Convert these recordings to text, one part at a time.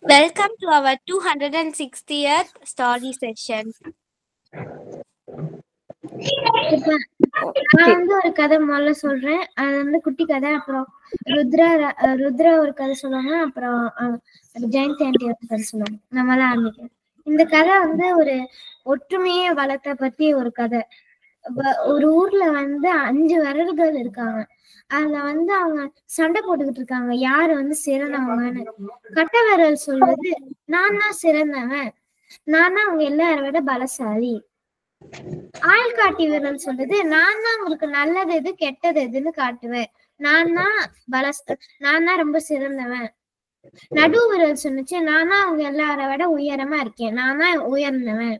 Welcome to our 260th story session. இப்ப நான் ஒரு கதை முதல்ல சொல்றேன். அது குட்டி கதை. அப்புறம் ருத்ரா ஒரு கதை சொல்லுவாங்க. அப்புறம் ஜெயந்தி ஆண்டி ஒரு கதை சொல்லுவாங்க. நம்மளாம் ஆரம்பிக்கிறேன். இந்த கதை ஒரு ஒற்றுமையை வளர்த்த பத்தி ஒரு கதை. ஒரு ஊர்ல 5 விரல்கள் இருக்காங்க. அதுல அவங்க சண்டை போட்டுக்கிட்டு இருக்காங்க, யாரு சிறந்தவங்கன்னு. கட்ட விரல் சொல்லுது, நான் தான் சிறந்தவன், நான் தான் அவங்க எல்லாரை விட பலசாலி. ஆள்காட்டி விரல் சொல்லுது, நான் தான் உங்களுக்கு நல்லது எது கெட்டது எதுன்னு காட்டுவேன், நான் தான் ரொம்ப சிறந்தவன். நடு விரல் சொன்னுச்சு, நான் தான் அவங்க எல்லாரை விட உயரமா இருக்கேன், நான் தான் உயர்ந்தவன்.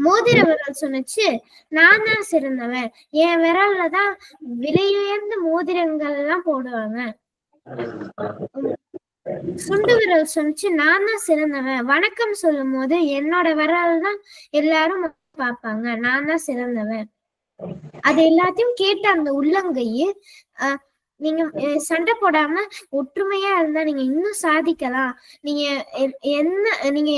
மோதிர விரல் சொன்னுச்சு, நான் தான் சிறந்தவன், என் விரல்ல தான் விலையுயர்ந்த மோதிரங்கள் எல்லாம் போடுவாங்க. சுண்டு விரல் சொன்னுச்சு, நான் தான் சிறந்தவன், வணக்கம் சொல்லும் போது என்னோட விரல் தான் எல்லாரும் பாப்பாங்க, நான் தான் சிறந்தவன். அது எல்லாத்தையும் கேட்ட அந்த உள்ளங்கையு, நீங்க சண்டை போடாம ஒற்றுமையா இருந்தா நீங்க இன்னும் சாதிக்கலாம். நீங்க நீங்க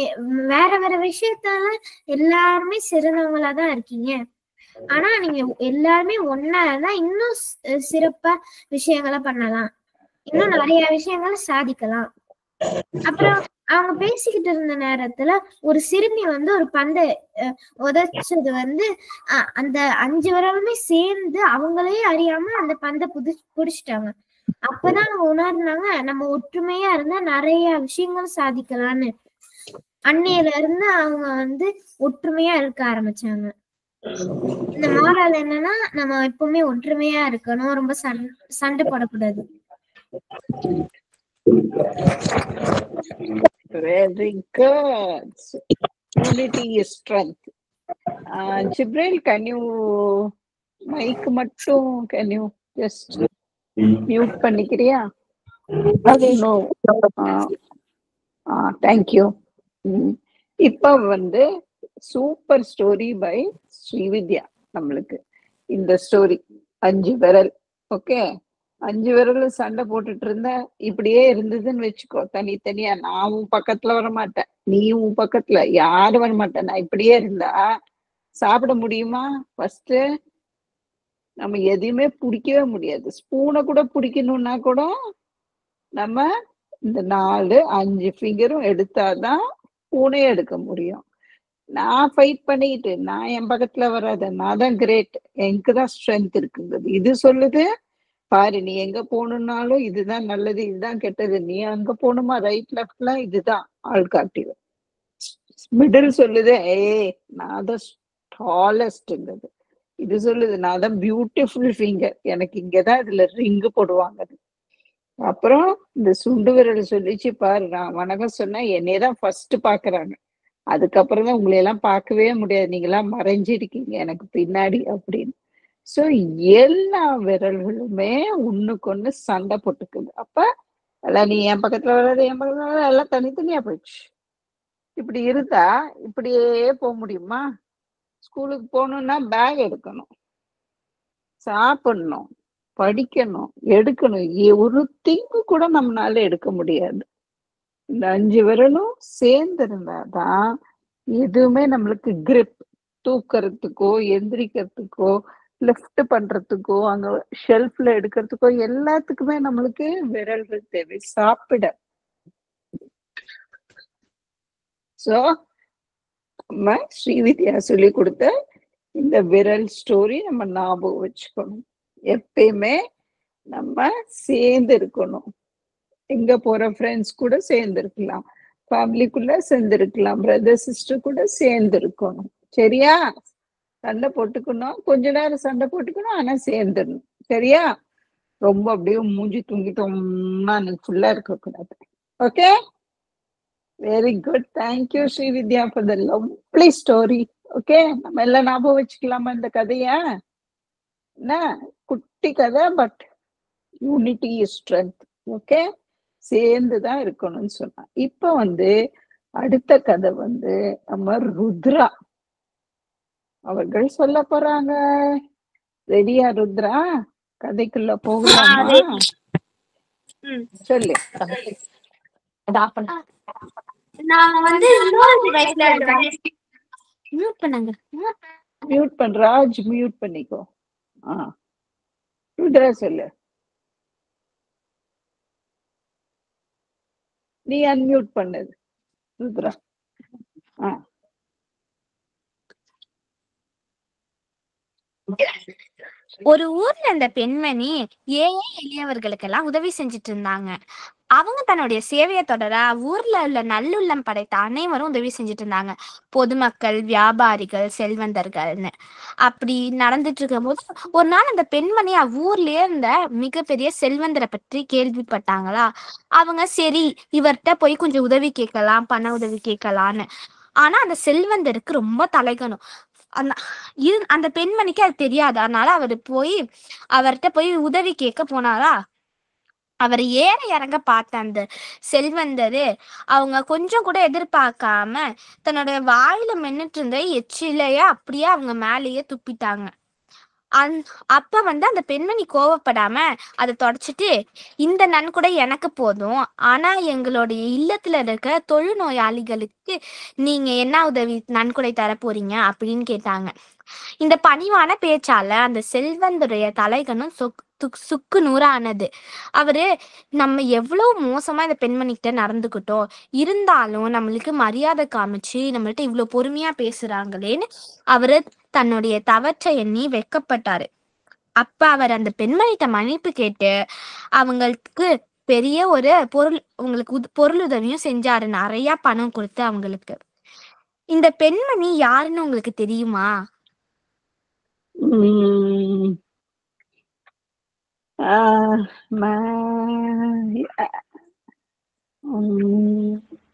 வேற வேற விஷயத்தால எல்லாருமே சிறந்தவங்களாதான் இருக்கீங்க. ஆனா நீங்க எல்லாருமே ஒன்னா இருந்தா இன்னும் சிறப்பா விஷயங்களை பண்ணலாம், இன்னும் நிறைய விஷயங்களை சாதிக்கலாம். அப்புறம் அவங்க பேசிக்கிட்டு இருந்த நேரத்துல ஒரு சிறுமி ஒரு பந்தை உதைச்சது அந்த 5 விரலுமே சேர்ந்து அவங்களே அறியாம அந்த பந்தை புடிச்சிட்டாங்க. அப்பதான் அவங்க உணர்ந்தாங்க, நம்ம ஒற்றுமையா இருந்தா நிறைய விஷயங்கள் சாதிக்கலாம்னு. அன்னையில இருந்து அவங்க ஒற்றுமையா இருக்க ஆரம்பிச்சாங்க. இந்த மாறால் என்னன்னா, நம்ம எப்பவுமே ஒற்றுமையா இருக்கணும், ரொம்ப சண்டை போடக்கூடாது. Very good. Unity is strength. Jibril, can you mic mattum can you just mute பண்ணிக்கிறியா? No. Thank you. இப்ப சூப்பர் ஸ்டோரி பை ஸ்ரீவித்யா. நம்மளுக்கு இந்த ஸ்டோரி 5 விரல். ஓகே, 5 விரலும் சண்டை போட்டுட்டு இருந்த இப்படியே இருந்ததுன்னு வச்சுக்கோ, தனித்தனியா. நான் உன் பக்கத்துல வர மாட்டேன், நீ உன் பக்கத்துல, யாரும் வர மாட்டேன். நான் இப்படியே இருந்தா சாப்பிட முடியுமா? ஃபர்ஸ்ட் நம்ம எதையுமே பிடிக்கவே முடியாது. ஸ்பூனை கூட பிடிக்கணும்னா கூட நம்ம இந்த 4 5 ஃபிங்கரும் எடுத்தாதான் ஸ்பூனே எடுக்க முடியும். நான் ஃபைட் பண்ணிக்கிட்டு நான் என் பக்கத்துல வராத, நான் தான் கிரேட், எனக்கு தான் ஸ்ட்ரென்த் இருக்குங்கிறது இது சொல்லுது. பாரு, நீ எங்க போகணும்னாலும் இதுதான் நல்லது, இதுதான் கெட்டது, நீ அங்க போகணுமா ரைட் லெஃப்ட்லாம் இதுதான் ஆள்காட்டி. மிடில் சொல்லுது, நான் தான் டாலஸ்ட்ங்கிறது. இது சொல்லுது, நான் தான் பியூட்டிஃபுல் ஃபிங்கர், எனக்கு இங்கதான் இதுல ரிங்கு போடுவாங்க. அப்புறம் இந்த சுண்டு விரல் சொல்லிச்சு, பாரு நான் வணக்கம் சொன்னா என்னையதான் ஃபர்ஸ்ட் பாக்குறாங்க, அதுக்கப்புறம் தான் உங்களை எல்லாம் பார்க்கவே முடியாது, நீங்க எல்லாம் மறைஞ்சிருக்கீங்க எனக்கு பின்னாடி அப்படின்னு. சோ எல்லா விரல்களுமே ஒண்ணுக்கு சண்டை போட்டுக்குது. அப்ப எல்லாம் நீ என் பக்கத்துல வராது, என் பக்கத்துல வராது, எல்லாம் தனித்தனியா போயிடுச்சு. இப்படி இருந்தா இப்படியே போக முடியுமா? ஸ்கூலுக்கு போகணும்னா பேக் எடுக்கணும், சாப்பிடணும், படிக்கணும், எடுக்கணும். ஒரு திங்கு கூட நம்மளால எடுக்க முடியாது. இந்த 5 விரலும் சேர்ந்து இருந்தாதான் எதுவுமே நம்மளுக்கு கிரிப், தூக்கறதுக்கோ எந்திரிக்கிறதுக்கோ லிஃப்ட் பண்றதுக்கோ அங்க ஷெல்ஃப்ல எடுக்கிறதுக்கோ எல்லாத்துக்குமே நம்மளுக்கு விரல்கள் தேவை. சாப்பிட சோ நம்ம ஸ்ரீவித்யா சொல்லி கொடுத்த இந்த விரல் ஸ்டோரி நம்ம ஞாபகம் வச்சுக்கணும். எப்பயுமே நம்ம சேர்ந்து இருக்கணும். எங்க போற ஃப்ரெண்ட்ஸ் கூட சேர்ந்து இருக்கலாம், ஃபேமிலிக்குள்ள சேர்ந்து இருக்கலாம், பிரதர் சிஸ்டர் கூட சேர்ந்து இருக்கணும். சரியா? சண்டை போட்டுக்கணும், கொஞ்ச நேரம் சண்டை போட்டுக்கணும், ஆனா சேர்ந்துடணும். சரியா? ரொம்ப அப்படியே மூஞ்சி தூங்கிட்டோம்னா ஃபுல்லா இருக்கக்கூடாது. Okay, very good. Thank you Srividya for the lovely story. Okay, நம்ம எல்லாம் ஞாபகம் வச்சுக்கலாமா இந்த கதைய? என்ன குட்டி கதை, but unity is strength. Okay, சேர்ந்துதான் இருக்கணும்னு சொன்னா. இப்ப அடுத்த கதை நம்ம ருத்ரா அவர்கள் சொல்ல போறாங்க. ரெடியா ருத்ரா? கதைக்குள்ள போகலாமா? சொல்லு. நான் வந்து இன்னொரு டிவைஸ்ல இருக்கேன். மியூட் பண்ணுங்க. மியூட் பண்ற ராஜ், மியூட் பண்ணிக்கோ. ருத்ரா சொல்லு. நீ அன்மியூட் பண்ணது ருத்ரா. ஒரு ஊர்ல இந்த பெண்மணி ஏழை எளியவர்களுக்கெல்லாம் உதவி செஞ்சுட்டு இருந்தாங்க. அவங்க தன்னுடைய சேவையை தொடர ஊர்ல உள்ள நல்லுள்ளம் படைத்த அனைவரும் உதவி செஞ்சுட்டு இருந்தாங்க. பொதுமக்கள், வியாபாரிகள், செல்வந்தர்கள்னு அப்படி நடந்துட்டு இருக்கும் போது ஒரு நாள் அந்த பெண்மணி ஊர்லயே இருந்த மிகப்பெரிய செல்வந்தரை பற்றி கேள்விப்பட்டாங்களா. அவங்க சரி இவர்கிட்ட போய் கொஞ்சம் உதவி கேட்கலாம், பண உதவி கேட்கலான்னு. ஆனா அந்த செல்வந்தருக்கு ரொம்ப தலைகணும். அந்த பெண்மணிக்கு அது தெரியாது. அதனால அவர்கிட்ட போய் உதவி கேட்க போனாரா. அவர் ஏற இறங்க பார்த்த அந்த செல்வந்தரு அவங்க கொஞ்சம் கூட எதிர்பார்க்காம தன்னோட வாயில மென்னுட்டு இருந்த எச்சிலையே அப்படியே அவங்க மேலேயே துப்பிட்டாங்க. அப்ப அந்த பெண்மணி கோவப்படாம அதை தொடச்சிட்டு, இந்த நன்கொடை எனக்கு போதும், ஆனா எங்களுடைய இல்லத்துல இருக்க தொழுநோயாளிகளுக்கு நீங்க என்ன உதவி நன்கொடை தர போறீங்க அப்படின்னு கேட்டாங்க. இந்த பணிவான பேச்சால அந்த செல்வந்துடைய தலைகனும் சுக்கு நூறானது. அவரு நம்ம எவ்வளவு மோசமா இந்த பெண்மணிகிட்ட நடந்துக்கிட்டோம், இருந்தாலும் நம்மளுக்கு மரியாதை காமிச்சு நம்மள்ட்ட இவ்வளவு பொறுமையா பேசுறாங்களேன்னு அவரு தன்னுடைய தவற்றை எண்ணி வெக்கப்பட்டாரு. அப்ப அவர் அந்த பெண்மணிகிட்ட மன்னிப்பு கேட்டு அவங்களுக்கு பெரிய ஒரு பொருளுதவியும் செஞ்சாரு. நிறைய பணம் கொடுத்து அவங்களுக்கு. இந்த பெண்மணி யாருன்னு உங்களுக்கு தெரியுமா?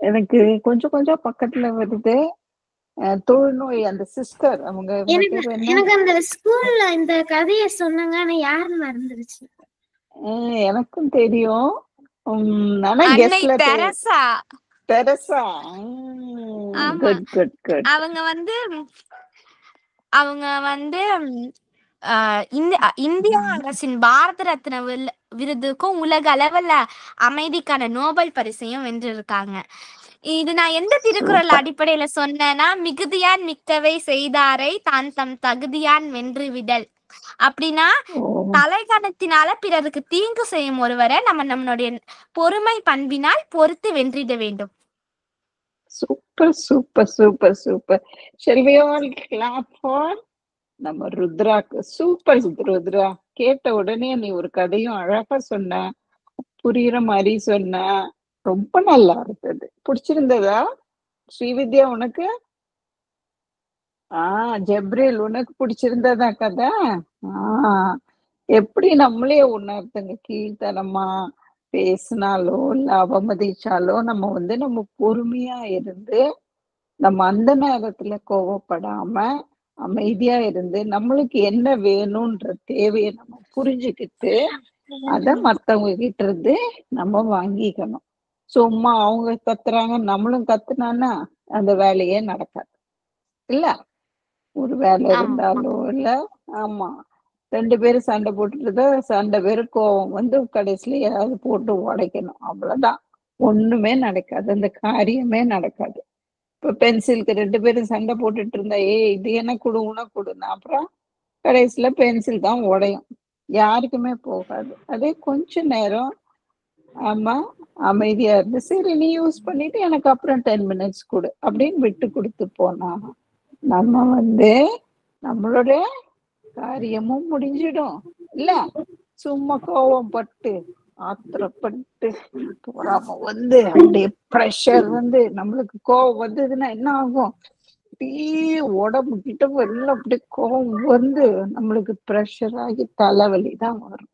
எனக்கு கொஞ்சம் கொஞ்சம் பக்கத்துல வருது. தொழுநோய் அந்த சிஸ்டர் அவங்க. எனக்கு அந்த ஸ்கூல்ல இந்த கதையை சொன்னாங்க, ஆனா யாருன்னு மறந்துருச்சு. எனக்கும் தெரியும். தெரசா. அவங்க இந்தியா அரசின் பாரத ரத்ன விருதுக்கும் உலக அளவுல அமைதிக்கான நோபல் பரிசையும் வென்றிருக்காங்க. இது நான் எந்த திருக்குறள் அடிப்படையில சொன்னேன்னா, மிகுதியான் மிக்கவை செய்தாரை தான் தம் தகுதியான் வென்று விடல். அப்படின்னா தலைகணத்தினால பிறருக்கு தீங்கு செய்யும் ஒருவரை நம்மளுடைய பொறுமை பண்பினால் பொறுத்து வென்றிட வேண்டும். Super super super super. Shall we all clap for நம்ம ருத்ராக்கு? சூப்பர் ருத்ரா. கேட்ட உடனே நீ ஒரு கதையும் அழகா சொன்ன, புரியுற மாதிரி சொன்ன. ரொம்ப நல்லா இருந்தது. பிடிச்சிருந்ததா ஸ்ரீவித்யா உனக்கு? ஜெப்ரேல் உனக்கு பிடிச்சிருந்ததா கதை? எப்படி நம்மளே ஒன்னொருத்தங்க கீழ்த்தனமா பேசினாலோ இல்ல அவமதிச்சாலோ நம்ம பொறுமையா இருந்து நம்ம அந்த நேரத்துல கோவப்படாம அமைதியா இருந்து நம்மளுக்கு என்ன வேணும்ன்ற தேவையை நம்ம புரிஞ்சுக்கிட்டு அத மத்தவங்க கிட்ட இருந்து நம்ம வாங்கிக்கணும். சும்மா அவங்க கத்துறாங்க நம்மளும் கத்துனானா அந்த வேலையே நடக்காது இல்ல. ஒரு வேலை இருந்தாலும் இல்ல. ஆமா, 2 பேரும் சண்டை போட்டுட்டு சண்டை பேரும் கோவம் கடைசியில ஏதாவது போட்டு உடைக்கணும், அவ்வளவுதான். ஒண்ணுமே நடக்காது, அந்த காரியமே நடக்காது. இப்ப பென்சிலுக்கு 2 பேரும் சண்டை போட்டுட்டு இருந்தா இது என்ன கொடு உனக்கு கொடுனா, அப்புறம் கடைசியில பென்சில் தான் உடையும், யாருக்குமே போகாது. அதே கொஞ்ச நேரம் ஆமா அமைதியா இருந்து சரி நீ யூஸ் பண்ணிட்டு எனக்கு அப்புறம் 10 minutes கொடு அப்படின்னு விட்டு கொடுத்து போனா நம்ம நம்மளுடைய காரியமும் முடிஞ்சிடும் இல்ல. சும்மா கோவம் பட்டு ஆத்திரப்பட்டு பொறாம அப்படியே ப்ரெஷர் நம்மளுக்கு கோவம் வந்ததுன்னா என்ன ஆகும்? அப்படியே உடம்பு கிட்ட எல்லாம் அப்படியே கோவம் நம்மளுக்கு ப்ரெஷர் ஆகி தலைவலி தான் வரும்.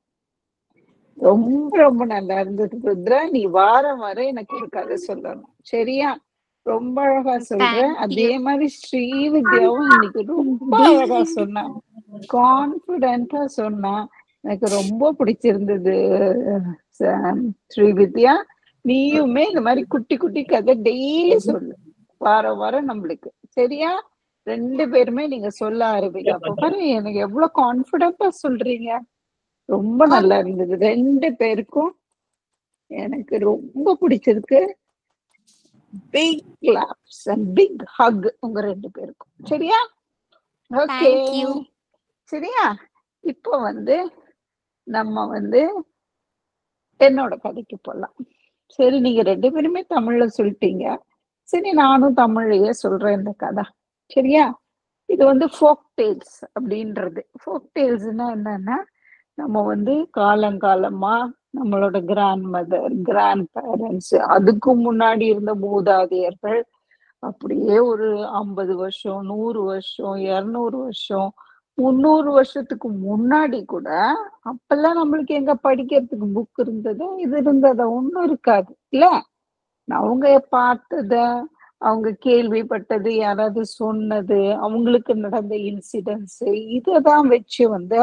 ரொம்ப ரொம்ப நல்லா இருந்தது ருத்ரா. நீ வாரம் எனக்கு ஒரு கதை சொல்லணும் சரியா? ரொம்ப அழகா சொல்றேன். அதே மாதிரி ஸ்ரீவித்யாவும் இன்னைக்கு ரொம்ப அழகா சொன்னா, கான்பிடென்டா சொன்னா. எனக்கு ரொம்ப பிடிச்சிருந்தது ஸ்ரீவித்யா. நீயுமே இந்த மாதிரி குட்டி குட்டி கதை டெய்லி சொல்லு, வாரம் நம்மளுக்கு சரியா? 2 பேருமே நீங்க சொல்ல ஆரம்பிங்க. அப்ப பாரு எனக்கு எவ்வளவு கான்பிடென்டா சொல்றீங்க. ரொம்ப நல்லா இருந்தது 2 பேருக்கும். எனக்கு ரொம்ப பிடிச்சிருக்கு. Big claps and big hug உங்க ரெண்டு பேருக்கும். சரியா? Okay, Thank you. சரியா? இப்போ வந்து நம்ம வந்து என்னோட கதைக்கு போலாம். சரி, நீங்க ரெண்டு பேருமே தமிழ்ல சொல்லிட்டீங்க. சரி, நானும் தமிழ்லயே சொல்றேன் இந்த கதை. சரியா? இது வந்து ஃபோக் டேல்ஸ் அப்படின்றது. ஃபோக் டேல்ஸ்னா என்னன்னா, நம்ம வந்து காலங்காலமா நம்மளோட கிராண்ட் மதர், கிராண்ட் பேரண்ட்ஸ், அதுக்கு முன்னாடி இருந்த மூதாதையர்கள், அப்படியே ஒரு 50 வருஷம், 100 வருஷம், 200 வருஷம், 300 வருஷத்துக்கு முன்னாடி கூட, அப்பெல்லாம் நம்மளுக்கு எங்க படிக்கிறதுக்கு புக் இருந்தது, இது இருந்ததா? ஒண்ணும் இருக்காது இல்ல. அவங்க பார்த்தத, அவங்க கேள்விப்பட்டது, யாராவது சொன்னது, அவங்களுக்கு நடந்த இன்சிடென்ட்ஸ், இததான் வச்சு வந்து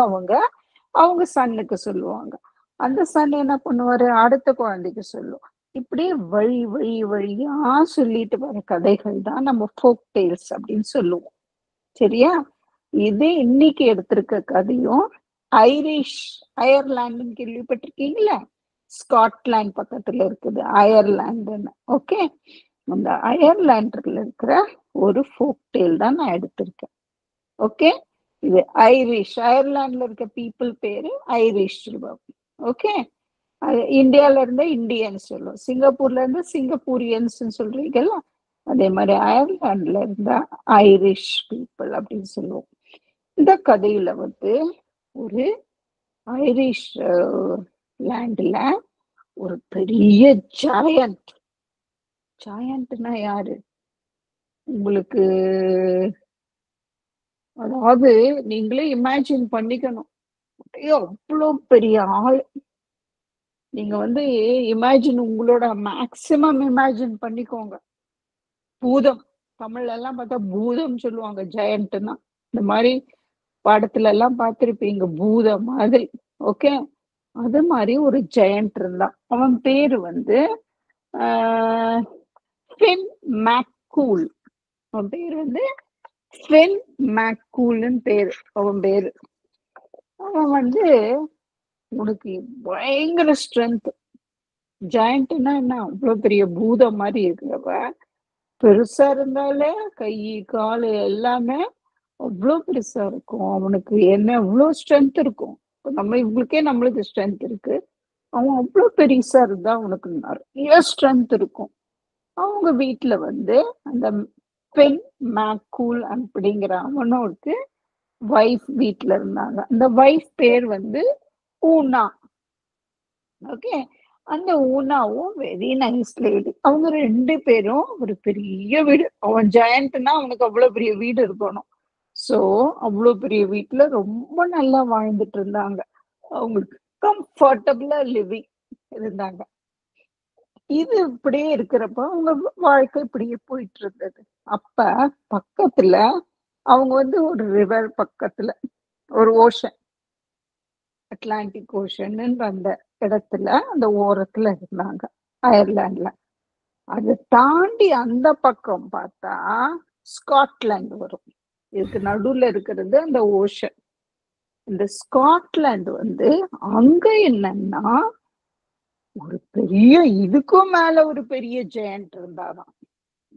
அவங்க சன்னுக்கு சொல்லுவாங்க. அந்த சன் என்ன பண்ணுவாரு, அடுத்த குழந்தைக்கு சொல்லும். இப்படியே வழி வழி வழியா சொல்லிட்டு வர கதைகள் தான் நம்ம ஃபோக் டேல்ஸ் அப்படின்னு சொல்லுவோம். சரியா? இது இன்னைக்கு எடுத்திருக்க கதையும் அயர்லாண்டுன்னு கேள்விப்பட்டிருக்கீங்களா? ஸ்காட்லாந்து பக்கத்துல இருக்குது அயர்லாண்டுன்னு. ஓகே, அந்த அயர்லாண்டுல இருக்கிற ஒரு ஃபோக் டேல் தான் நான் எடுத்திருக்கேன். ஓகே, இது அயர்லாந்துல இருக்க பீப்புள் பேரு ஐரிஷ் சொல்லுவாங்க. ஓகே, இந்தியால இருந்து இந்தியன்ஸ் சொல்லுவோம், சிங்கப்பூர்ல இருந்து சிங்கப்பூரியன்ஸ் சொல்றீங்கல்ல, அதே மாதிரி அயர்லாந்துல இருந்தா ஐரிஷ் பீப்புள் அப்படின்னு சொல்லுவோம். இந்த கதையில வந்து ஒரு ஐரிஷ் லேண்ட்ல ஒரு பெரிய ஜாயண்ட்னா யாரு உங்களுக்கு, அதாவது நீங்களே இமேஜின் பண்ணிக்கணும், அவ்வளோ பெரிய ஆள். நீங்க வந்து இமேஜின், உங்களோட மேக்சிமம் இமேஜின் பண்ணிக்கோங்க. பூதம், தமிழ்ல எல்லாம் பார்த்தா பூதம் சொல்லுவாங்க ஜெயண்ட்னா. இந்த மாதிரி படத்துல எல்லாம் பார்த்திருப்பீங்க, பூதம் மாதிரி. ஓகே, அது மாதிரி ஒரு ஜெயண்ட் இருந்தான். அவன் பேரு வந்து ஃபின் மேக்கூல். அவன் பேரு வந்து ஃபின் மேக்கூல்னு பேரு. அவன் பேரு, அவன் வந்து உனக்கு பயங்கர ஸ்ட்ரென்த். ஜாயிண்ட்னா என்ன, அவ்வளவு பெரிய பூதம் மாதிரி இருக்கிறவ, பெருசா இருந்தாலே கை காலு எல்லாமே அவ்வளோ பெருசா இருக்கும். அவனுக்கு என்ன அவ்வளவு ஸ்ட்ரென்த் இருக்கும். நம்ம இவங்களுக்கே நம்மளுக்கு ஸ்ட்ரென்த் இருக்கு, அவன் அவ்வளவு பெருசா இருந்தா அவனுக்கு நிறைய ஸ்ட்ரென்த் இருக்கும். அவங்க வீட்டுல வந்து அந்த பென் மேக்கூல் அப்படிங்கிற அவனோருக்கு வைஃப் வீட்டுல இருந்தாங்க. அந்த வைஃப் பேர் வந்து ஊனா. ஓகே, அந்த ஊனாவும் வெரி நைஸ் லேடி. அவங்க ரெண்டு பேரும் ஒரு பெரிய வீடு, அவன் ஜெயண்ட்னா அவனுக்கு அவ்வளவு பெரிய வீடு இருக்கணும். சோ அவ்வளவு பெரிய வீட்டுல ரொம்ப நல்லா வாழ்ந்துட்டு இருந்தாங்க. அவங்களுக்கு கம்ஃபர்டபுளா லிவிங் இருந்தாங்க. இது இப்படியே இருக்கிறப்ப அவங்க வாழ்க்கை இப்படியே போயிட்டு இருந்தது. அப்ப பக்கத்துல அவங்க வந்து ஒரு ரிவர் பக்கத்துல ஒரு ஓஷன், அட்லாண்டிக் ஓஷன் அந்த இடத்துல அந்த ஓரத்துல இருந்தாங்க அயர்லாந்துல. அதை தாண்டி அந்த பக்கம் பார்த்தா ஸ்காட்லாந்து வரும். இதுக்கு நடுவுல இருக்கிறது அந்த ஓஷன். இந்த ஸ்காட்லாந்து வந்து அங்க என்னன்னா ஒரு பெரிய, இதுக்கும் மேல ஒரு பெரிய ஜெயண்ட் இருந்தாராம்.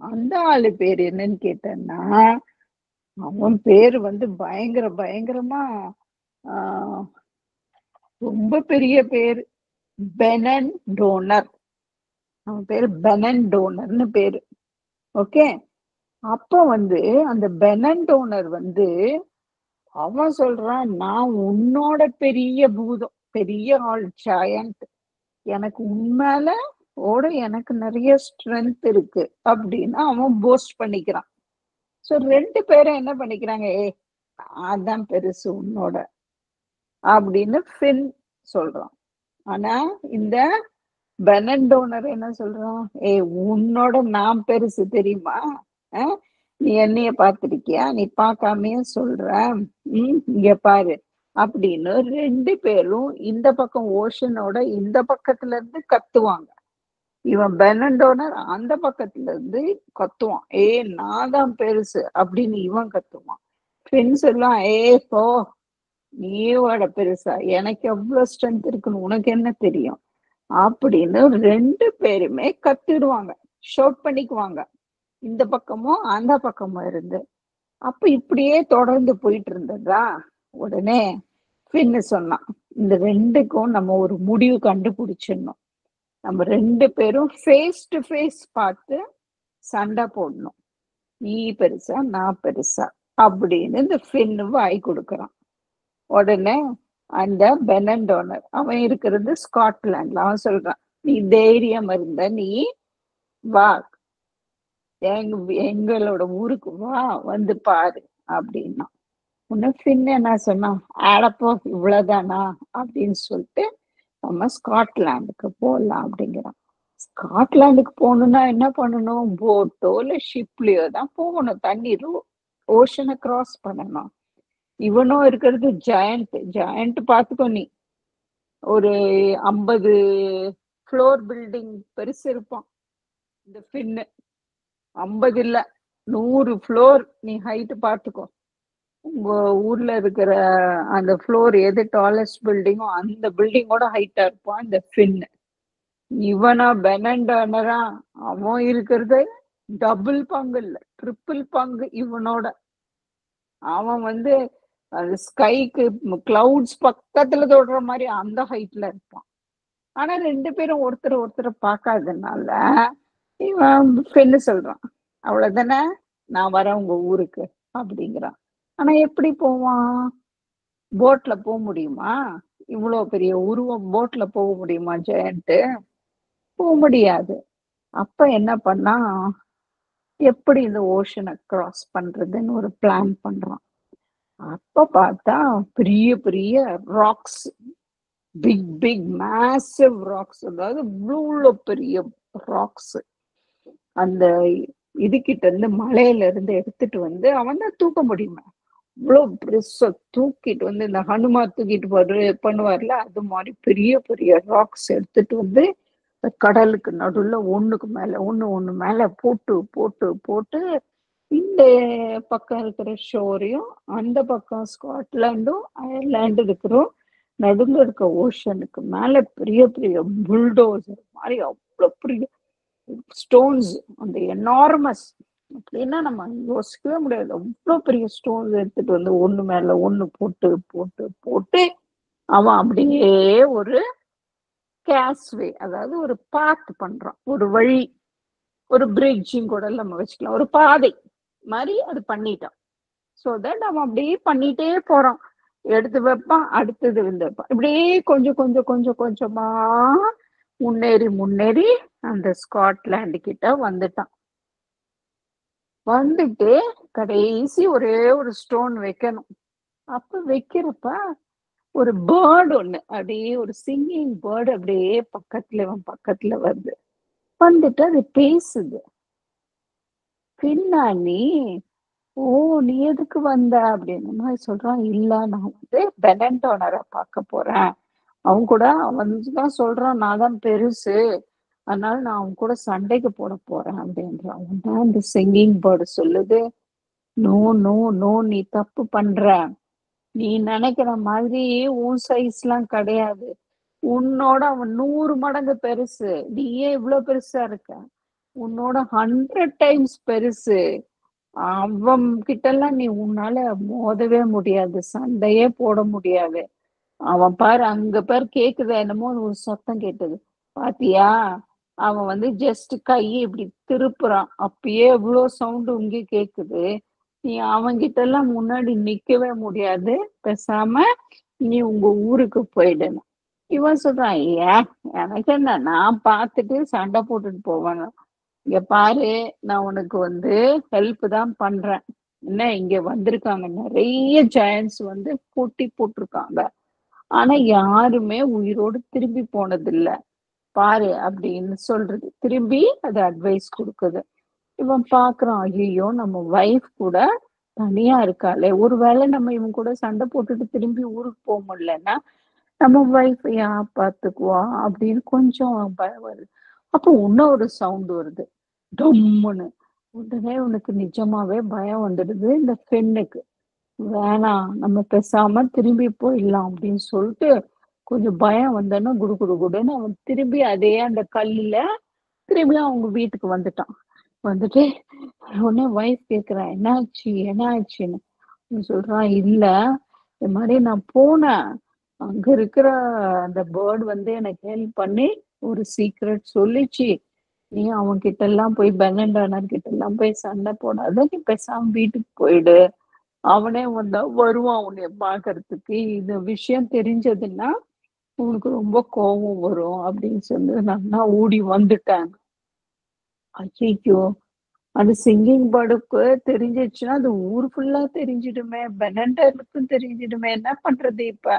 அந்த ஆளு பேர் என்னன்னு கேட்டேன்னா, அவன் பேரு வந்து பயங்கரமா ஆஹ் ரொம்ப பெரிய பேரு, பெனன் டோனர். அவன் பேரு பெனன் டோனர்னு பேரு. ஓகே, அப்ப வந்து அந்த பெனன் டோனர் வந்து அவன் சொல்றான், நான் உன்னோட பெரிய பூதம், பெரிய ஆள் ஜாயண்ட், எனக்கு உண்மையில எனக்கு நிறைய ஸ்ட்ரென்த் இருக்கு அப்படின்னு அவன் போஸ்ட் பண்ணிக்கிறான். சோ ரெண்டு பேரும் என்ன பண்ணிக்கிறாங்க, அதான் பெருசு உன்னோட அப்படின்னு ஃபின் சொல்றான். ஆனா இந்த பெனன் டோனர் என்ன சொல்றான், உன்னோட நான் பெருசு தெரியுமா, நீ என்னைய பார்த்திருக்கியா, நீ பார்க்காமையே சொல்ற, இங்க பாரு அப்படின்னு ரெண்டு பேரும் இந்த பக்கம் ஓஷனோட இந்த பக்கத்துல இருந்து கத்துவாங்க. இவன் பெனன் டோனர் அந்த பக்கத்துல இருந்து கத்துவான், நான் தான் பெருசு அப்படின்னு இவன் கத்துவான். ஃப்ரெண்ட்ஸ் எல்லாம் போ, நீயோட பெருசா, எனக்கு எவ்வளவு ஸ்ட்ரென்த் இருக்குன்னு உனக்கு என்ன தெரியும் அப்படின்னு ரெண்டு பேருமே கத்திடுவாங்க. ஷவுட் பண்ணிக்குவாங்க, இந்த பக்கமும் அந்த பக்கமும் இருந்து. அப்ப இப்படியே தொடர்ந்து போயிட்டு இருந்ததா, உடனே ஃபின்னு சொன்னான், இந்த ரெண்டுக்கும் நம்ம ஒரு முடிவு கண்டுபிடிச்சிடணும். நம்ம 2 பேரும் ஃபேஸ் டு ஃபேஸ் பார்த்து சண்டை போடணும். நீ பெருசா நான் பெருசா அப்படின்னு இந்த ஃபின்னு வாய் கொடுக்கறான். உடனே அந்த பெனண்டோனர் அவன் இருக்கிறது ஸ்காட்லாண்ட்ல, அவன் சொல்றான், நீ தைரியம் இருந்த நீ வா, எங்களோட ஊருக்கு வா, வந்து பாரு அப்படின்னா. உன்ன ஃபின் என்ன சொன்னா, ஆடப்போ இவ்வளவுதானா அப்படின்னு சொல்லிட்டு நம்ம ஸ்காட்லாண்டுக்கு போகலாம் அப்படிங்கிறான். ஸ்காட்லாண்டுக்கு போகணும்னா என்ன பண்ணணும், போட்டோ இல்ல ஷிப்லயோ தான் போகணும், தண்ணி ஓஷனை கிராஸ் பண்ணணும். இவனும் இருக்கிறது ஜாயண்ட் பாத்துக்கோ, நீ ஒரு 50 ஃப்ளோர் பில்டிங் பெருசு இருப்பான் இந்த ஃபின்னு. 50 இல்ல 100 ஃப்ளோர் நீ ஹைட் பாத்துக்கோ. உங்க ஊர்ல இருக்கிற அந்த ஃப்ளோர் எது டாலஸ்ட் பில்டிங்கோ அந்த பில்டிங்கோட ஹைட்டா இருப்பான் இந்த ஃபின்னு. இவனா பெனண்டனரா, அவன் இருக்கிறது டபுள் பங்கு இல்ல ட்ரிபிள் பங்கு இவனோட. அவன் வந்து அந்த ஸ்கைக்கு கிளவுட்ஸ் பக்கத்துல தொடுற மாதிரி அந்த ஹைட்ல இருப்பான். ஆனா 2 பேரும் ஒருத்தரை பார்க்காதனால இவன் ஃபின்னு சொல்றான், அவ்வளவுதானே, நான் வரேன் உங்க ஊருக்கு அப்படிங்கிறான். ஆனா எப்படி போவான், போட்ல போக முடியுமா, இவ்வளவு பெரிய உருவம் போட்ல போக முடியுமா ஜெயண்ட், போக முடியாது. அப்ப என்ன பண்ணா, எப்படி இந்த ஓஷனை கிராஸ் பண்றதுன்னு ஒரு பிளான் பண்றான். அப்ப பார்த்தா பெரிய பெரிய ராக்ஸ், பிக் மேசிவ் ராக்ஸ், அதாவது இவ்வளோ பெரிய ராக்ஸ் அந்த இதுகிட்ட இருந்து மலையில இருந்து எடுத்துட்டு வந்து அவன் தான் தூக்க முடியுமா, இவ்வளோ பெருசா தூக்கிட்டு வந்து இந்த ஹனுமார் தூக்கிட்டு பண்ணுவார்ல, அது மாதிரி பெரிய பெரிய ராக்ஸ் எடுத்துட்டு வந்து கடலுக்கு நடுவுல ஒண்ணுக்கு மேல போட்டு போட்டு போட்டு இந்த பக்கம் இருக்கிற ஷோரையும் அந்த பக்கம் ஸ்காட்லாண்டும் அயர்லாண்டு இருக்கிறோம் நடுவில் இருக்க ஓஷனுக்கு மேல பெரிய பெரிய புல்டோசர் மாதிரி அவ்வளவு பெரிய ஸ்டோன்ஸ், அந்த எனார்மஸ் அப்படின்னா நம்ம யோசிக்கவே முடியாது, அவ்வளவு பெரிய ஸ்டோன்ஸ் எடுத்துட்டு வந்து ஒண்ணு மேல ஒண்ணு போட்டு போட்டு போட்டு அவன் அப்படியே ஒரு கேஸ்வே, அதாவது ஒரு பாத் பண்றான், ஒரு வழி, ஒரு பிரிட்ஜும் கூட நம்ம வச்சுக்கலாம், ஒரு பாதை மாதிரி அது பண்ணிட்டான். ஸோ தட் அவன் அப்படியே பண்ணிட்டே போறான், எடுத்து வைப்பான், அடுத்தது வந்து வைப்பான், இப்படியே கொஞ்சம் கொஞ்சம் கொஞ்சம் கொஞ்சமா முன்னேறி முன்னேறி அந்த ஸ்காட்லாண்டு கிட்ட வந்துட்டான். வந்துட்டு கடைசி ஒரே ஒரு ஸ்டோன் வைக்கணும். அப்ப வைக்கிறப்ப ஒரு பேர்டு ஒண்ணு அப்படியே ஒரு சிங்கிங் பேர்டு அப்படியே பக்கத்துல வருது, வந்துட்டு அது பேசுது. பின்னாடி, ஓ நீ எதுக்கு வந்த அப்படின்னு சொல்றான். இல்ல நான் வந்து பெனண்டோனரை பார்க்க போறேன், அவன் கூட அவன் தான் சொல்றான் நான் தான் பெருசு, அதனால நான் அவன் கூட சண்டைக்கு போட போறேன் அப்படின்றான். அவன் இந்த சிங்கிங் பேர்டு சொல்லுது, நோ நோ நோ, நீ தப்பு பண்ற, நீ நினைக்கிற மாதிரி உன் சைஸ் எல்லாம் கிடையாது, உன்னோட அவன் 100 மடங்கு பெருசு, நீ ஏன் இவ்வளவு பெருசா இருக்க, உன்னோட 100 டைம்ஸ் பெருசு, அவன் கிட்ட எல்லாம் நீ உன்னால மோதவே முடியாது, சண்டையே போட முடியாது. அவன் பாரு அங்க பாரு கேக்குது, என்னமோ ஒரு சத்தம் கேட்டது பாத்தியா, அவன் வந்து ஜஸ்ட் கையை இப்படி திருப்புறான், அப்பயே எவ்வளவு சவுண்டு இங்கே கேக்குது, நீ அவன்கிட்ட எல்லாம் முன்னாடி நிக்கவே முடியாது, பேசாம நீ உங்க ஊருக்கு போயிடணும். இவன் சொல்றான், ஏன் எனக்கு என்ன, நான் பார்த்துட்டு சண்டை போட்டுட்டு போவேன், இங்க பாரு நான் உனக்கு வந்து ஹெல்ப் தான் பண்றேன், என்ன இங்க வந்திருக்காங்க நிறைய ஜெயண்ட்ஸ் வந்து போட்டி போட்டிருக்காங்க, ஆனா யாருமே உயிரோடு திரும்பி போனதில்லை பாரு அப்படின்னு சொல்றது, திரும்பி அது அட்வைஸ் கொடுக்குது. இவன் பாக்குறான், ஐயோ நம்ம வைஃப் கூட தனியா இருக்காளே, ஒருவேளை நம்ம இவன் கூட சண்டை போட்டுட்டு திரும்பி ஊருக்கு போக முடியலன்னா நம்ம வைஃப் யார் பாத்துக்குவா அப்படின்னு கொஞ்சம் பயம் வருது. அப்போ இன்னொரு சவுண்ட் வருது, டம்முன்னு. உடனே உனக்கு நிஜமாவே பயம் வந்துடுது இந்த பெண்ணுக்கு, வேணாம் நம்ம பேசாம திரும்பி போயிடலாம் அப்படின்னு சொல்லிட்டு கொஞ்சம் பயம் வந்தோன்னா குடு குடு குடுன்னு அவன் திரும்பி அதே அந்த கல்லுல திரும்பியும் அவங்க வீட்டுக்கு வந்துட்டான். வந்துட்டு உடனே வைஃப் கேக்குறா, என்னாச்சு என்னாச்சுன்னு. அவன் சொல்றான், இல்ல இந்த மாதிரி நான் போனேன், அங்க இருக்கிற அந்த பேர்ட் வந்து எனக்கு ஹெல்ப் பண்ணி ஒரு சீக்ரெட் சொல்லிச்சு. நீ அவன் கிட்ட எல்லாம் போய் பெனண்டானர் கிட்ட எல்லாம் போய் சண்டை போடாத, நீ பேசாம வீட்டுக்கு போயிடு. அவனே வந்தா வருவான் உன்னைய பாக்குறதுக்கு. இந்த விஷயம் தெரிஞ்சதுன்னா உனக்கு ரொம்ப கோபம் வரும் அப்படின்னு சொல்லி நான் ஓடி வந்துட்டேன். ஐயோ, அது சிங்கிங் பேர்டுக்கு தெரிஞ்சிச்சுன்னா அது ஊர் ஃபுல்லா தெரிஞ்சிடுமே, பெனண்டருக்கும் தெரிஞ்சிடுமே, என்ன பண்றது இப்ப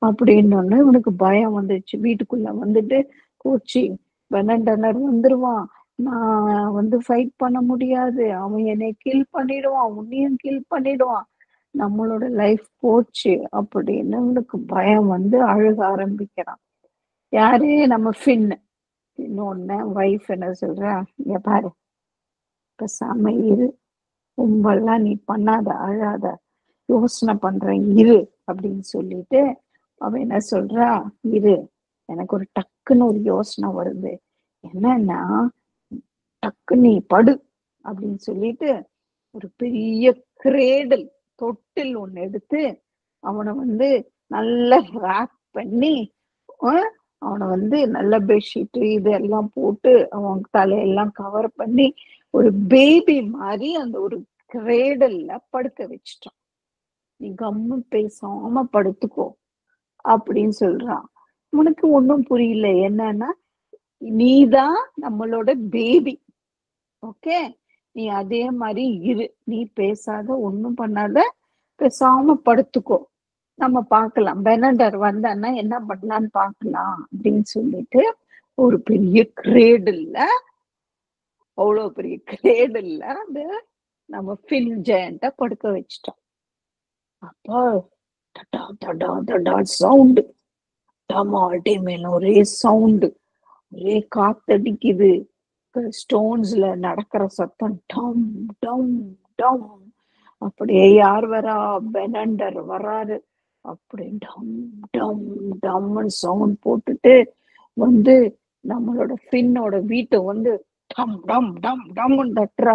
அப்படின்னு இவனுக்கு பயம் வந்துச்சு. வீட்டுக்குள்ள வந்துட்டு போச்சு, பெனண்டனர் வந்துருவான், நான் வந்து ஃபைட் பண்ண முடியாது, அவன் என்னை கில் பண்ணிடுவான், உன்னையும் கில் பண்ணிடுவான், நம்மளோட லைஃப் போச்சு அப்படின்னு இவனுக்கு பயம் வந்து அழுக ஆரம்பிக்கிறான். யாரு? நம்ம ஃபின். இன்னொன்னு வைஃப் என்ன சொல்றா, இங்க பாரு, பேசாம இரு, ரொம்பலாம் நீ பண்ணாத, அழாத, யோசனை பண்றேன் இரு அப்படின்னு சொல்லிட்டு அவ என்ன சொல்றா, இரு, எனக்கு ஒரு டக்குன்னு ஒரு யோசனை வருது, என்னன்னா டக்கு நீ படு அப்படின்னு சொல்லிட்டு ஒரு பெரிய கிரேடல், தொட்டில் ஒண்ணு எடுத்து அவனை வந்து நல்லா ரேப் பண்ணி அவனை வந்து நல்ல பெட்ஷீட் இதெல்லாம் போட்டு அவன் தலையெல்லாம் கவர் பண்ணி ஒரு பேபி மாதிரி அந்த ஒரு கிரேடல்ல படுக்க வச்சுட்டான். நீ கம்மு பேசாம படுத்துக்கோ அப்படின்னு சொல்றான். உனக்கு ஒன்றும் புரியல, என்னன்னா நீதான் நம்மளோட பேபி, ஓகே, நீ அதே மாதிரி இரு, நீ பேசாத, ஒன்னும் பண்ணாத, பேசாம படுத்துக்கோ, நம்ம பார்க்கலாம், பெனண்டர் வந்தான்னா என்ன பண்ணலான்னு பார்க்கலாம் அப்படின்னு சொல்லிட்டு ஒரு பெரிய கிரேடல்ல, அவ்வளவு பெரிய கிரேடல்ல அந்த நம்ம ஃபின் ஜெயண்ட படுக்க வச்சுட்டோம். அப்போ தடா தடா தடா சவுண்டு, டமால்டேமேல ஒரே சவுண்டு, ஒரே காத்தடிக்குது, ஸ்டோன்ஸ்ல நடக்கிற சத்தம், டம் டம் டம். அப்படியே யார் வரா? பெனண்டர் வராரு. அப்படி டம் டம் டம்னு சவுண்ட் போட்டுட்டு வந்து நம்மளோட ஃபின்னோட வீட்டை வந்து டம் டம் டம் டம்னு தட்டுற,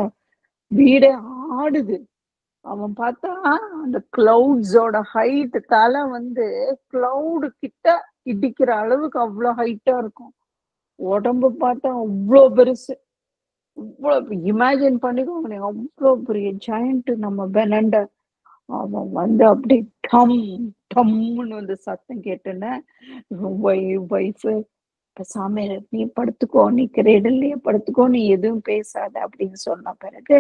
வீடே ஆடுது. அவன் பார்த்தா அந்த கிளவுட்ஸோட ஹைட், தலை வந்து கிளவுடு கிட்ட இடிக்கிற அளவுக்கு அவ்வளவு ஹைட்டா இருக்கும். உடம்பு பார்த்தா அவ்வளோ பெருசு, இவ்வளவு இமேஜின் பண்ணிக்கோங்க, அவ்வளோ பெரிய ஜாயிண்ட் நம்ம பெனண்டர். அவன் வந்து அப்படி டம் டம்னு வந்து சத்தம் கேட்டுன்னு வைஃபு, பேசாம நீ படுத்துக்கோ, நீ கிரேடல்லையே படுத்துக்கோ, நீ எதுவும் பேசாத அப்படின்னு சொன்ன பிறகு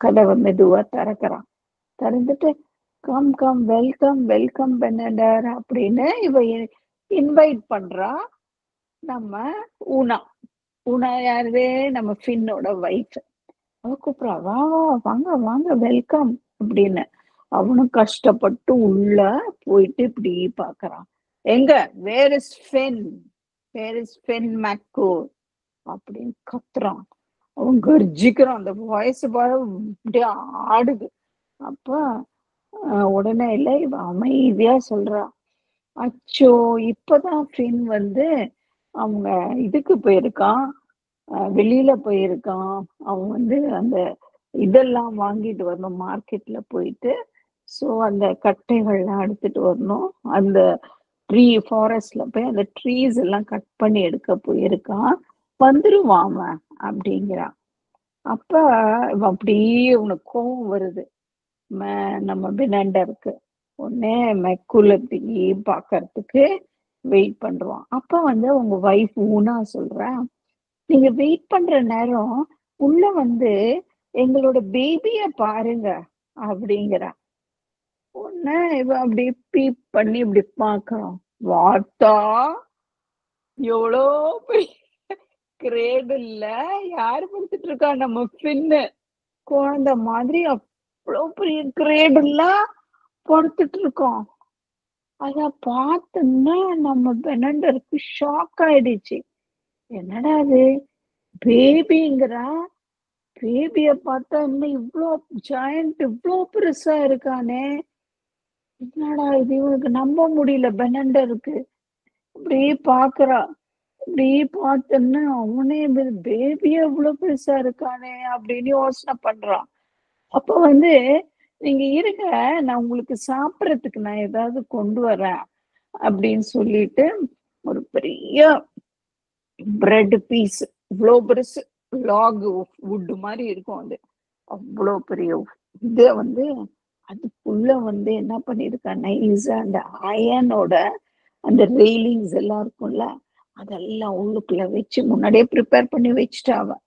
கதவை மெதுவா திறக்கிறான். திறந்துட்டு கம் கம் வெல்கம் வெல்கம் பெனண்டர் அப்படின்னு இவ இன்வைட் பண்றா. நம்ம ஊனா, ஊனா யாரு? நம்ம ஃபின்னோட வைஃப். அவ கூப்பிடுறா, வா வா வாங்க வாங்க வெல்கம் அப்படின்னு. அவனும் கஷ்டப்பட்டு உள்ள போயிட்டு இப்படி பாக்குறான், எங்க where is fin, where is fin மேக்கோர் அப்படின்னு கத்துறான். அவன் கர்ஜிக்கிறான், அந்த வாய்ஸ் அப்படியே ஆடுது. அப்ப உடனே இல்லை, இவ அமைதியா சொல்றா, அச்சோ இப்பதான் ஃபின் வந்து அவங்க இதுக்கு போயிருக்கான், வெளியில போயிருக்கான், அவன் வந்து அந்த இதெல்லாம் வாங்கிட்டு வரணும் மார்க்கெட்ல போயிட்டு, சோ அந்த கட்டைகள்லாம் எடுத்துட்டு வரணும், அந்த ட்ரீ ஃபாரஸ்ட்ல போய் அந்த ட்ரீஸ் எல்லாம் கட் பண்ணி எடுக்க போயிருக்கான், வந்துருவான் அவன் அப்படிங்கிறான். அப்ப அப்படியே உனக்கு கோவம் வருது நம்ம பெனண்டருக்கு. உடனே மெக்குல இப்படி பாக்கறதுக்கு வெயிட் பண்ணுவான். அப்ப வந்து உங்க வைஃப் ஊனா சொல்றேன், நீங்க வெயிட் பண்ற நேரம் உள்ள வந்து எங்களோட பேபிய பாருங்க அப்படிங்கிறா. உடனே இவ அப்படியே பீப் பண்ணி இப்படி பாக்குறோம், வாத்தா எவ்வளோ பெரிய கிரேடல்ல யாரு படுத்துட்டு இருக்கா? நம்ம ஃபின்னு குழந்தை மாதிரி அவ்வளவு பெரிய கிரேடெல்லாம் படுத்துட்டு இருக்கோம். அத பார்த்தோன்னா நம்ம பெனண்டருக்கு ஷாக் ஆயிடுச்சு. என்னடா அது, பேபிங்கிறா, பேபிய பார்த்தா இன்னும் இவ்வளோ ஜாயிண்ட், இவ்வளோ பெருசா இருக்கானே, என்னடா இது, இவனுக்கு நம்ப முடியல பெனண்டருக்கு. அப்படியே பாக்குறா. இப்படி பார்த்தோன்னா அவனே பேபி எவ்வளவு பெருசா இருக்கானே அப்படின்னு யோசனை பண்றான். அப்ப வந்து நீங்க இருங்க, நான் உங்களுக்கு சாப்பிடறதுக்கு நான் ஏதாவது கொண்டு வரேன் அப்படின்னு சொல்லிட்டு ஒரு பெரிய பிரெட் பீஸ், இவ்வளோ பெருசு, லாக் வுட் மாதிரி இருக்கும் அது, அவ்வளோ பெரிய இத வந்து அதுக்குள்ள வந்து என்ன பண்ணிருக்கான், நைஸா அந்த அயனோட அந்த ரெயிலிங்ஸ் எல்லாம் இருக்கும்ல, அதெல்லாம் உள்ளுக்குள்ள வச்சு முன்னாடியே ப்ரிப்பேர் பண்ணி வச்சுட்டா அவன்.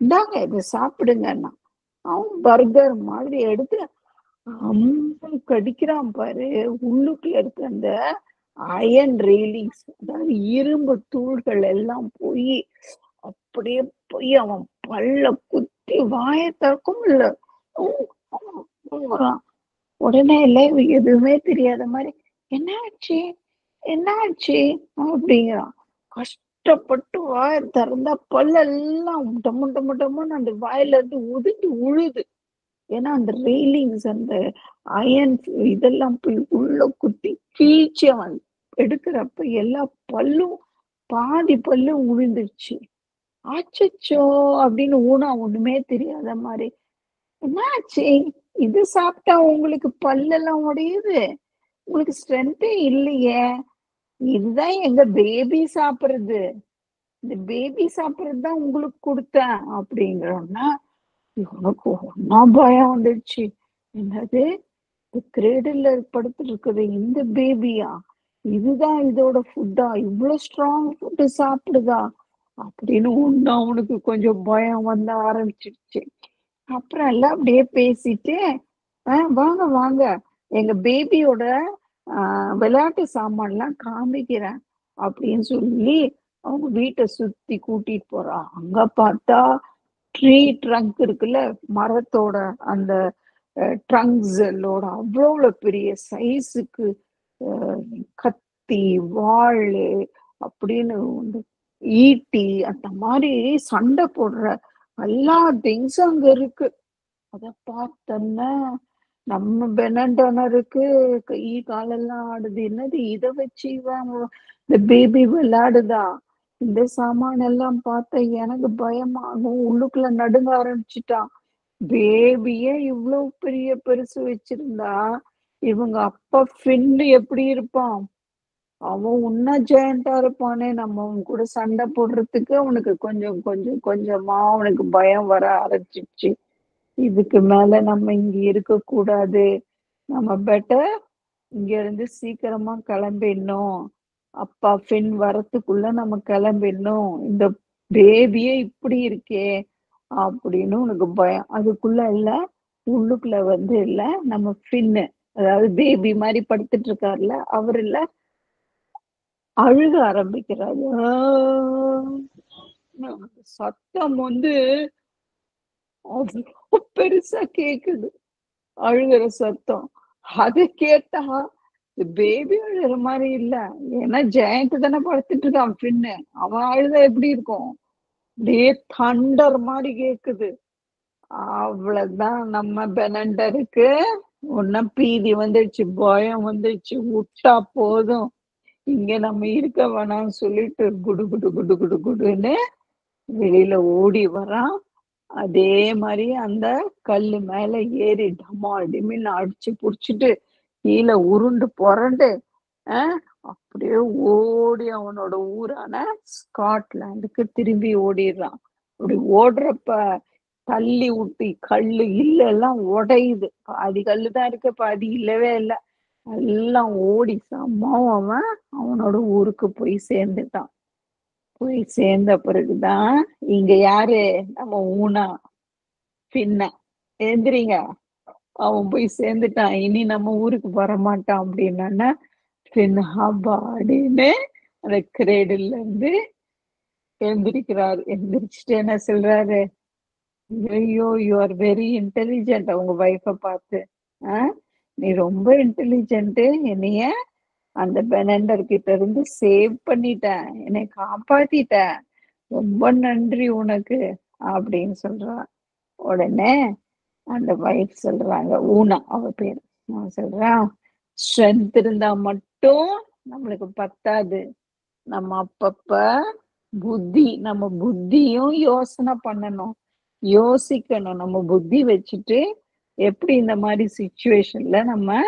இந்தாங்க இதை சாப்பிடுங்கன்னா அவன் பர்கர் மாதிரி எடுத்து கடிக்கிறான் பாரு. உள்ளுக்குள்ள இருக்க அந்த அயன் ரெயிலிங்ஸ், அதாவது இரும்பு தூள்கள் எல்லாம் போய் அப்படியே போய் அவன் பல்ல குத்தி வாய திறக்கும் இல்ல. உடனே இல்லை எதுவுமே தெரியாத மாதிரி என்னாச்சு என்னாச்சு அப்படிங்கிறான். கஷ்டப்பட்டு வாய திறந்தா பல்லெல்லாம் டம்மு டம்மு டம்முன்னு அந்த வாயில இருந்து உதிட்டு உழுது. ஏன்னா அந்த ரெயிலிங்ஸ் அந்த அயன் இதெல்லாம் போய் உள்ள குத்தி கீழ்ச்சி அவன் எடுக்கிறப்ப எல்லா பல்லும் பாதி பல்லும் உழுந்துருச்சு. ஆச்சச்சோ அப்படின்னு ஊனா ஒண்ணுமே தெரியாத மாதிரி, என்னாச்சு இது சாப்பிட்டா உங்களுக்கு பல்லெல்லாம் உடையுது, உங்களுக்கு ஸ்ட்ரென்த்தே இல்லையே, இதுதான் எங்க பேபி சாப்பிடுறது, இந்த பேபி சாப்பிடுறது தான் உங்களுக்கு கொடுத்தேன் அப்படிங்கிறோம்னா இவனுக்கு ஒன்னா பயம் வந்துடுச்சு. என்னது கிரேடல்ல படுத்துட்டு இருக்குது இந்த பேபியா, இதுதான் இதோட ஃபுட்டா, இவ்வளவு ஸ்ட்ராங் ஃபுட்டு சாப்பிடுதா அப்படின்னு ஒண்ணு அவனுக்கு கொஞ்சம் பயம் வந்த ஆரம்பிச்சிடுச்சு. அப்புறம் எல்லாம் அப்படியே பேசிட்டு வாங்க வாங்க எங்க பேபியோட விளையாட்டு சாமான்லாம் காமிக்கிறேன் அப்படின்னு சொல்லி அவங்க வீட்டை சுத்தி கூட்டிட்டு போறான். அங்க பார்த்தா ட்ரீ ட்ரங்க் இருக்குல்ல, மரத்தோட அந்த ட்ரங்க்ஸோட அவ்வளவு பெரிய சைஸுக்கு கத்தி வாள் அப்படின்னு ஈட்டி அந்த மாதிரி சண்டை போடுற எல்லா திங்ஸும் அங்க இருக்கு. அத பார்த்தோன்னா நம்ம பெனண்டனருக்கு கை காலெல்லாம் ஆடுது. என்னது இதை வச்சு இந்த பேபி விளையாடுதா, இந்த சாமான் எல்லாம் பார்த்தா எனக்கு பயமாகும், உள்ளுக்குள்ள நடுங்க ஆரம்பிச்சுட்டான். பேபியே இவ்வளவு பெரிய பெருசு வச்சிருந்தா இவங்க அப்பா ஃபின்னு எப்படி இருப்பான், அவன் உன்ன ஜெயண்டா இருப்பானே, நம்ம அவன் கூட சண்டை போடுறதுக்கு அவனுக்கு கொஞ்சம் கொஞ்சம் கொஞ்சமா அவனுக்கு பயம் வர ஆரம்பிச்சிடுச்சு. இதுக்கு மேல நம்ம இங்க இருக்க கூடாது, நம்ம பெட்டர் இங்க இருந்து சீக்கிரமா கிளம்பிடணும், அப்பா ஃபின் வரத்துக்குள்ள நம்ம கிளம்பிடணும், இந்த பேபியே இப்படி இருக்கே அப்படின்னு உனக்கு பயம். அதுக்குள்ள இல்ல, உள்ளுக்குள்ள வந்து இல்ல நம்ம ஃபின்னு, அதாவது பேபி மாதிரி படுத்துட்டு இருக்காருல்ல அவர் இல்ல, அழுக ஆரம்பிக்கிறாரு. சத்தம் வந்து அவ்வளோ பெருசா கேக்குது, அழுகிற சத்தம். அது கேட்டா பேபி அழுகிற மாதிரி இல்ல, ஏன்னா ஜெயண்ட் தானே படுத்துட்டு இருக்கான் பின்னு, அவன் அழுத எப்படி இருக்கும், அப்படியே தண்டர் மாதிரி கேக்குது. அவ்வளவுதான் நம்ம பெனண்டருக்கு ஒன்னும் பீதி வந்துடுச்சு, பயம் வந்துடுச்சு, விட்டா போதும் இங்க நம்ம இருக்க வேணாம்னு சொல்லிட்டு குடு குடு குடு குடு குடுன்னு வெளியில ஓடி வரான். அதே மாதிரி அந்த கல்லு மேல ஏறி டமா டிமின்னு அடிச்சு புடிச்சிட்டு கீழே உருண்டு புரண்டு அப்படியே ஓடி அவனோட ஊரான ஸ்காட்லாண்டுக்கு திரும்பி ஓடிடுறான். அப்படி ஓடுறப்ப தள்ளி ஊட்டி கல்லு இல்லெல்லாம் உடையுது, பாதி கல்லுதான் இருக்கு பாதி இல்லவே இல்லை, எல்லாம் ஓடி சம்மாவும் அவன் அவனோட ஊருக்கு போய் சேர்ந்துட்டான். போய் சேர்ந்த பிறகுதான் இங்க யாரு நம்ம ஊனா பின்ன எந்திரிங்க, அவன் போய் சேர்ந்துட்டான், இனி நம்ம ஊருக்கு வரமாட்டான் அப்படின்னா அப்படின்னு அந்த கிரேடில்ல இருந்து எழுந்திருக்கிறாரு. எந்திரிச்சுட்டு என்ன சொல்றாரு, ஐயோ யூ ஆர் வெரி இன்டெலிஜென்ட், அவங்க வைஃபை பார்த்து, நீ ரொம்ப இன்டெலிஜென்ட், என்னைய அந்த பெனண்டர் கிட்ட இருந்து சேவ் பண்ணிட்ட, என்னை காப்பாத்திட்ட, ரொம்ப நன்றி உனக்கு அப்படின்னு சொல்றான். உடனே அந்த வைஃப் சொல்றாங்க, ஊனா அவ பேரு, அவன் சொல்றான், ஸ்ட்ரென்த் இருந்தா மட்டும் நம்மளுக்கு பத்தாது, நம்ம அப்பப்ப புத்தி, நம்ம புத்தியும் யோசனை பண்ணணும், யோசிக்கணும். நம்ம புத்தி வச்சுட்டு எப்படி இந்த மாதிரி சிச்சுவேஷன்ல நம்ம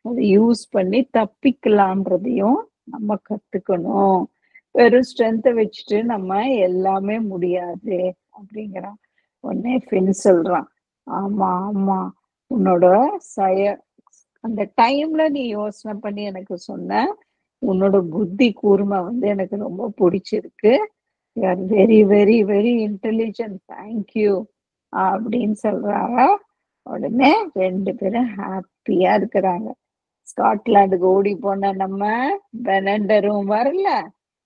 அதை யூஸ் பண்ணி தப்பிக்கலான்றதையும் நம்ம கத்துக்கணும். வெறும் ஸ்ட்ரென்த்தை வச்சுட்டு நம்ம எல்லாமே முடியாது அப்படிங்கிறான். உடனே ஃபின் சொல்றான், ஆமா ஆமா, உன்னோட அந்த டைம்ல நீ யோசனை பண்ணி எனக்கு சொன்ன உன்னோட புத்தி கூர்மை வந்து எனக்கு ரொம்ப பிடிச்சிருக்கு. You are very very very intelligent, thank you அப்படின்னு சொல்றாங்க. உடனே 2 பேரும் ஹாப்பியா இருக்கிறாங்க. ஸ்காட்லாண்டுக்கு ஓடி போன நம்ம பெனண்டரும் வரல,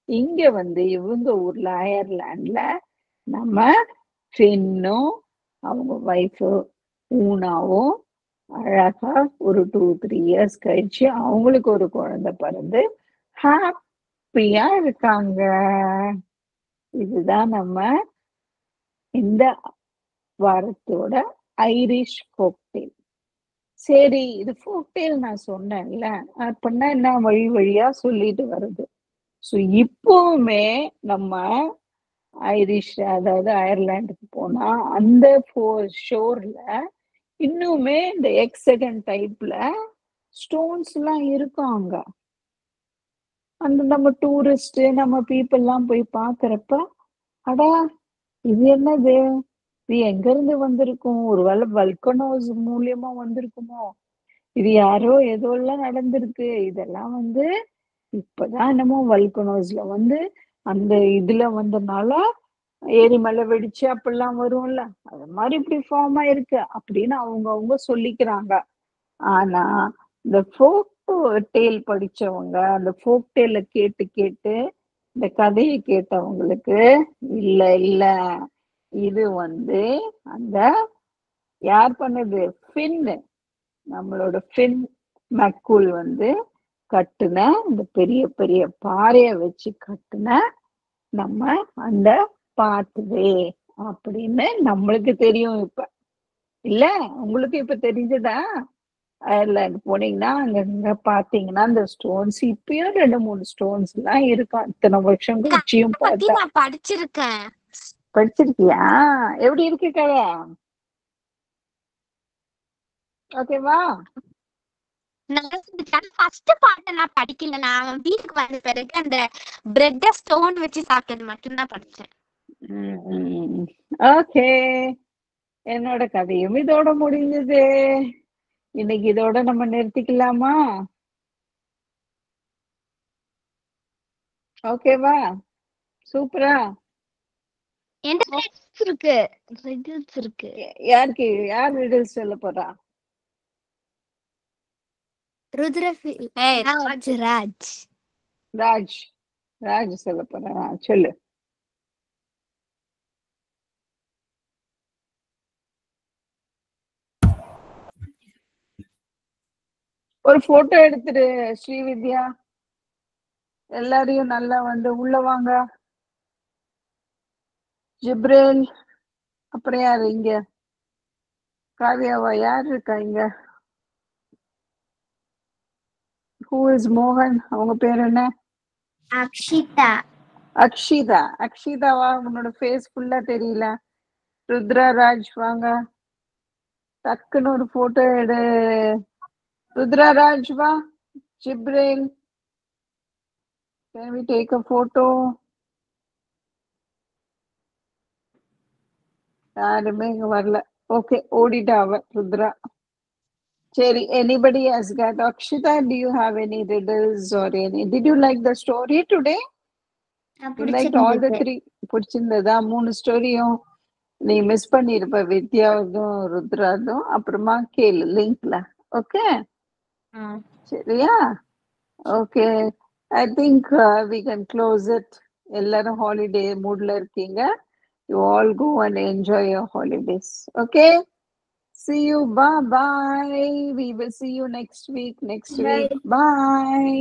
இங்க வந்து இவங்க ஊர்ல அயர்லாண்ட்ல நம்ம ஃபின்னும் அவங்க ஒய்ஃபு ஊனாவும் அழகா ஒரு 2-3 இயர்ஸ் கழிச்சு அவங்களுக்கு ஒரு குழந்தை பிறந்து ஹாப்பியா இருக்காங்க. இதுதான் நம்ம இந்த வாரத்தோட ஐரிஷ் ஃபோக்டேல். சரி, இது ஃபோக்டேல் நான் சொன்னேன்ல, அப்படின்னா என்ன வழி வழியா சொல்லிட்டு வருது. ஸோ இப்பவுமே நம்ம ஐரிஷ், அதாவது அயர்லாண்டுக்கு போனா அந்த ஷோர்ல இன்னுமே இந்த எக்ஸகன் டைப்ல ஸ்டோன்ஸ் எல்லாம் இருக்கும் அங்க. அந்த நம்ம டூரிஸ்ட் நம்ம பீப்புள் எல்லாம் போய் பாக்குறப்ப, அடா இது என்னது, இது எங்க இருந்து வந்திருக்கும், ஒருவேளை வல்கனோஸ் மூலியமா வந்திருக்குமோ, இது யாரோ ஏதோ எல்லாம் நடந்திருக்கு, இதெல்லாம் வந்து இப்பதான் என்னமோ வல்கனோஸ்ல வந்து அந்த இதுல வந்தனால ஏரிமலை வெடிச்சு அப்படிலாம் வரும்ல, அது மாதிரி இப்படி ஃபார்ம் ஆயிருக்கு அப்படின்னு அவங்க சொல்லிக்கிறாங்க. ஆனா இந்த ஃபோக் டேல் படிச்சவங்க, அந்த ஃபோக் டேல கேட்டு கேட்டு இந்த கதையை கேட்டவங்களுக்கு, இல்ல இல்ல இது வந்து அந்த யார் பண்ணது, ஃபின், நம்மளோட ஃபின் மெக்கூல் வந்து கட்டுன இந்த பெரிய பெரிய பாறைய வச்சு கட்டுன நம்ம அந்த பாத்வே அப்படின்னு நம்மளுக்கு தெரியும் இப்ப. இல்ல உங்களுக்கு இப்ப தெரிஞ்சதா? அயர்லாந்து போனீங்கன்னா அங்க பாத்தீங்கன்னா அந்த ஸ்டோன்ஸ் இப்பயும் 2-3 ஸ்டோன்ஸ் எல்லாம் இருக்கும். இத்தனை வருஷம் கழிச்சியும் பத்தி பார்த்தா. நான் படிச்சிருக்கேன். படிச்சிருக்கியா? எப்படி இருக்கு கதை? ஓகேவா? ஃபர்ஸ்ட் பார்ட்ட நான் படிக்கல. நான் வீட்டுக்கு வந்த பிறகு அந்த பிரெட்ட ஸ்டோன் வச்சு சாப்பிட்டது மட்டும்தான் படிச்சேன். ஓகே, என்னோட கதையும் இதோட முடிஞ்சது. இன்னைக்கு இதோட நம்ம நிறுத்திக்கலாமா? ஓகேவா? சூப்பரா. இருக்கு, ரிடில்ஸ் இருக்கு. யார் ரிடில்ஸ் சொல்ல போறா? ராஜ் சொல்ல போறா. சொல்லு. ஒரு போட்டோ எடுத்துரு ஸ்ரீவித்யா, எல்லாரையும் நல்லா வந்து உள்ள வாங்க. ஜிப்ரேல், அப்புறம் யாரு இங்க? காவியாவா? யார் இருக்கா இங்க? ஹூ இஸ் மோகன்? அவங்க பேர் என்ன? அக்ஷிதா. அக்ஷிதாவா? உன்னோட ஃபேஸ் ஃபுல்லா தெரியல. ருத்ரா ராஜ் வாங்க, டக்குன்னு ஒரு போட்டோ எடு. ருத்ரா ராஜ் வா. Jibreel, can we take a photo? யாருமே இங்க வரல. ஓகே, ஓடிட்டா அவ ருத்ரா. சரி, anybody has got? Akshita, do you have any riddles or any? Did you like the story today? You liked all the 3? பிடிச்சிருந்ததா? 3 ஸ்டோரியும் நீ மிஸ் பண்ணிருப்ப, வித்யாவதும் ருத்ராதும். அப்புறமா கேளு லிங்க்ல. ஓகே, சரியா? Okay, I think we can close it. எல்லாரும் holiday மூட்ல இருக்கீங்க. You all go and enjoy your holidays. Okay? See you. Bye. We will see you next week. Bye.